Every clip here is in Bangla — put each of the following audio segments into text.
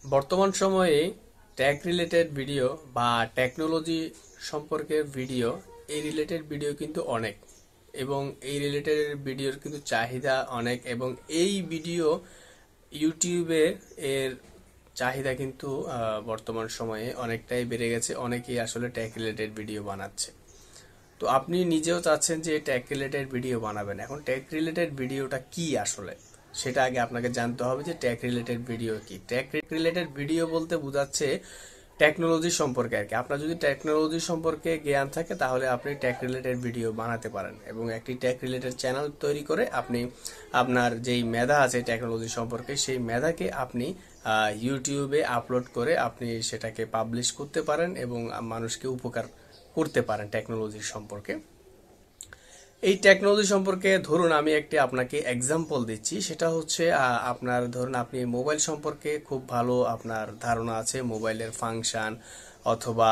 বর্তমান সময়ে ট্যাগ রিলেটেড ভিডিও বা টেকনোলজি সম্পর্কে ভিডিও এই রিলেটেড ভিডিও কিন্তু অনেক এবং এই রিলেটেড ভিডিওর কিন্তু চাহিদা অনেক এবং এই ভিডিও ইউটিউবে এর চাহিদা কিন্তু বর্তমান সময়ে অনেকটাই বেড়ে গেছে। অনেকেই আসলে ট্যাগ রিলেটেড ভিডিও বানাচ্ছে। তো আপনি নিজেও চাচ্ছেন যে ট্যাগ রিলেটেড ভিডিও বানাবেন। এখন ট্যাগ রিলেটেড ভিডিওটা কি আসলে সেটা আগে আপনাকে জানতে হবে যে ট্যাগ রিলেটেড ভিডিও কি। ট্যাগ রিলেটেড ভিডিও বলতে বোঝাচ্ছে টেকনোলজি সম্পর্কে আর কি। আপনার যদি টেকনোলজি সম্পর্কে জ্ঞান থাকে তাহলে আপনি ট্যাগ রিলেটেড ভিডিও বানাতে পারেন এবং একটি ট্যাগ রিলেটেড চ্যানেল তৈরি করে আপনি আপনার যেই মেধা আছে টেকনোলজি সম্পর্কে সেই মেধাকে আপনি ইউটিউবে আপলোড করে আপনি সেটাকে পাবলিশ করতে পারেন এবং মানুষকে উপকার করতে পারেন টেকনোলজি সম্পর্কে। এই টেকনোলজি সম্পর্কে ধরুন আমি একটি আপনাকে এক্সাম্পল দিচ্ছি, সেটা হচ্ছে আপনার ধরুন আপনি মোবাইল সম্পর্কে খুব ভালো আপনার ধারণা আছে, মোবাইলের ফাংশন অথবা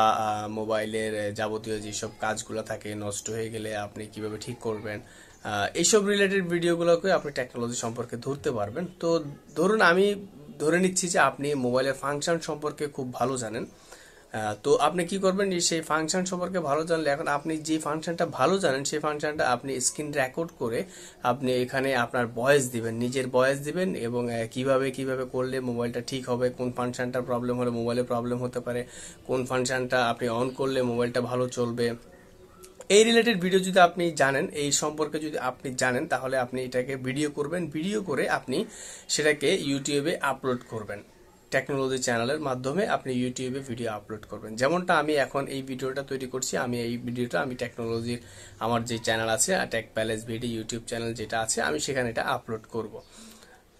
মোবাইলের যাবতীয় যেসব কাজগুলো থাকে নষ্ট হয়ে গেলে আপনি কিভাবে ঠিক করবেন, এইসব রিলেটেড ভিডিওগুলোকে আপনি টেকনোলজি সম্পর্কে ধরতে পারবেন। তো ধরুন আমি ধরে নিচ্ছি যে আপনি মোবাইলের ফাংশন সম্পর্কে খুব ভালো জানেন। তো আপনি কি করবেন, সেই ফাংশন সম্পর্কে ভালো জানলে এখন আপনি যে ফাংশনটা ভালো জানেন সেই ফাংশনটা আপনি স্ক্রিন রেকর্ড করে আপনি এখানে আপনার ভয়েস দিবেন, নিজের ভয়েস দিবেন এবং কিভাবে কিভাবে করলে মোবাইলটা ঠিক হবে, কোন ফাংশনটা প্রবলেম হলে মোবাইলে প্রবলেম হতে পারে, কোন ফাংশনটা আপনি অন করলে মোবাইলটা ভালো চলবে, এই রিলেটেড ভিডিও যদি আপনি জানেন, এই সম্পর্কে যদি আপনি জানেন তাহলে আপনি এটাকে ভিডিও করবেন, ভিডিও করে আপনি সেটাকে ইউটিউবে আপলোড করবেন। টেকনোলজি চ্যানেলের মাধ্যমে আপনি ইউটিউবে ভিডিও আপলোড করবেন। যেমনটা আমি এখন এই ভিডিওটা তৈরি করছি, আমি এই ভিডিওটা আমি টেকনোলজির আমার যে চ্যানেল আছে tech palace video YouTube channel যেটা আছে আমি সেখানে এটা আপলোড করব।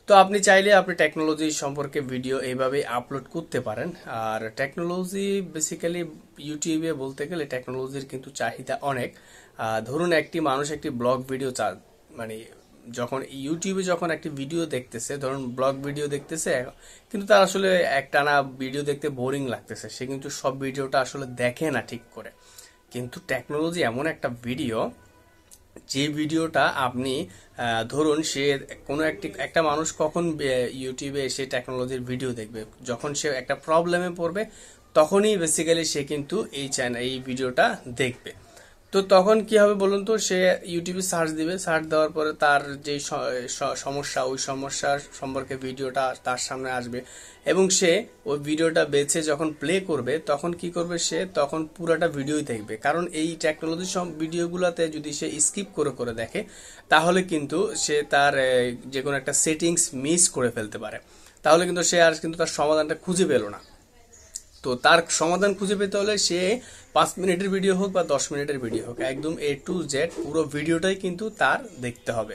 তো আপনি চাইলে আপনি টেকনোলজি সম্পর্কে ভিডিও এইভাবে আপলোড করতে পারেন। আর টেকনোলজি বেসিক্যালি ইউটিউবে বলতে গেলে টেকনোলজির কিন্তু চাহিদা অনেক। ধরুন একটি মানুষ একটি ব্লগ ভিডিও মানে যখন ইউটিউবে যখন একটি ভিডিও দেখতেছে, ধরুন ব্লগ ভিডিও দেখতেছে, কিন্তু তার আসলে একটানা ভিডিও দেখতে বোরিং লাগতেছে, সে কিন্তু সব ভিডিওটা আসলে দেখে না ঠিক করে। কিন্তু টেকনোলজি এমন একটা ভিডিও যে ভিডিওটা আপনি ধরুন সে কোনো একটা মানুষ কখন ইউটিউবে এসে টেকনোলজির ভিডিও দেখবে, যখন সে একটা প্রবলেমে পড়বে তখনই বেসিক্যালি সে কিন্তু এই ভিডিওটা দেখবে। তো তখন কি হবে বলুন তো, সে ইউটিউবে সার্চ দিবে, সার্চ দেওয়ার পরে তার যে সমস্যা ওই সমস্যার সম্পর্কে ভিডিওটা তার সামনে আসবে এবং সে ওই ভিডিওটা বেছে যখন প্লে করবে তখন কি করবে, সে তখন পুরাটা ভিডিওই দেখবে। কারণ এই টেকনোলজি সব ভিডিওগুলোতে যদি সে স্কিপ করে করে দেখে তাহলে কিন্তু সে তার যে কোনো একটা সেটিংস মিস করে ফেলতে পারে, তাহলে কিন্তু সে আর কিন্তু তার সমাধানটা খুঁজে পেল না। তো তার সমাধান খুঁজে পেতে হলে সে 5 মিনিটের ভিডিও হোক বা 10 মিনিটের ভিডিও হোক, একদম A to Z পুরো ভিডিওটাই কিন্তু তার দেখতে হবে।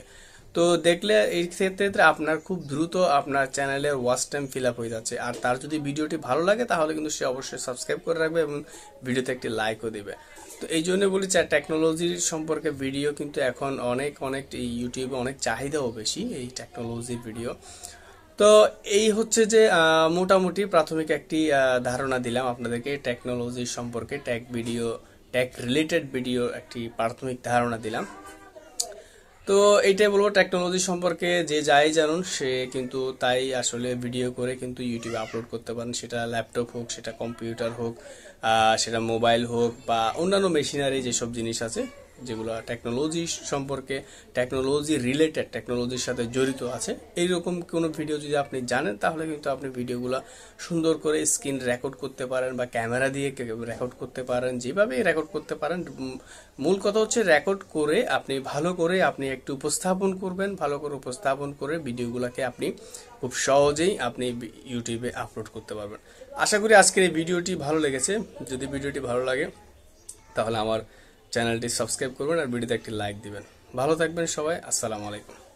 তো দেখলে এই ক্ষেত্রে আপনার খুব দ্রুত আপনার চ্যানেলের ওয়াচ টাইম ফিল আপ হয়ে যাচ্ছে। আর তার যদি ভিডিওটি ভালো লাগে তাহলে কিন্তু সে অবশ্যই সাবস্ক্রাইব করে রাখবে এবং ভিডিওতে একটি লাইকও দিবে। তো এই জন্য বলি টেকনোলজির সম্পর্কে ভিডিও কিন্তু এখন অনেক অনেক ইউটিউবে অনেক চাহিদাও বেশি এই টেকনোলজির ভিডিও। তো এই হচ্ছে যে মোটামুটি প্রাথমিক একটি ধারণা দিলাম আপনাদেরকে টেকনোলজি সম্পর্কে, ট্যাগ রিলেটেড ভিডিও একটি প্রাথমিক ধারণা দিলাম। তো এইটাই বলবো, টেকনোলজি সম্পর্কে যে যাই জানুন সে কিন্তু তাই আসলে ভিডিও করে কিন্তু ইউটিউবে আপলোড করতে পারেন, সেটা ল্যাপটপ হোক, সেটা কম্পিউটার হোক, সেটা মোবাইল হোক বা অন্যান্য মেশিনারি যেসব জিনিস আছে যেগুলো টেকনোলজি সম্পর্কে, টেকনোলজি রিলেটেড, টেকনোলজির সাথে জড়িত আছে, এইরকম কোনো ভিডিও যদি আপনি জানেন তাহলে কিন্তু আপনি ভিডিওগুলো সুন্দর করে স্ক্রিন রেকর্ড করতে পারেন বা ক্যামেরা দিয়ে রেকর্ড করতে পারেন, যেভাবে রেকর্ড করতে পারেন। মূল কথা হচ্ছে রেকর্ড করে আপনি ভালো করে আপনি একটু উপস্থাপন করবেন, ভালো করে উপস্থাপন করে ভিডিওগুলোকে আপনি খুব সহজেই আপনি ইউটিউবে আপলোড করতে পারবেন। আশা করি আজকের এই ভিডিওটি ভালো লেগেছে। যদি ভিডিওটি ভালো লাগে তাহলে আমার চ্যানেলটি সাবস্ক্রাইব করবেন আর ভিডিওতে একটি লাইক দিবেন। ভালো থাকবেন সবাই, আসসালামু আলাইকুম।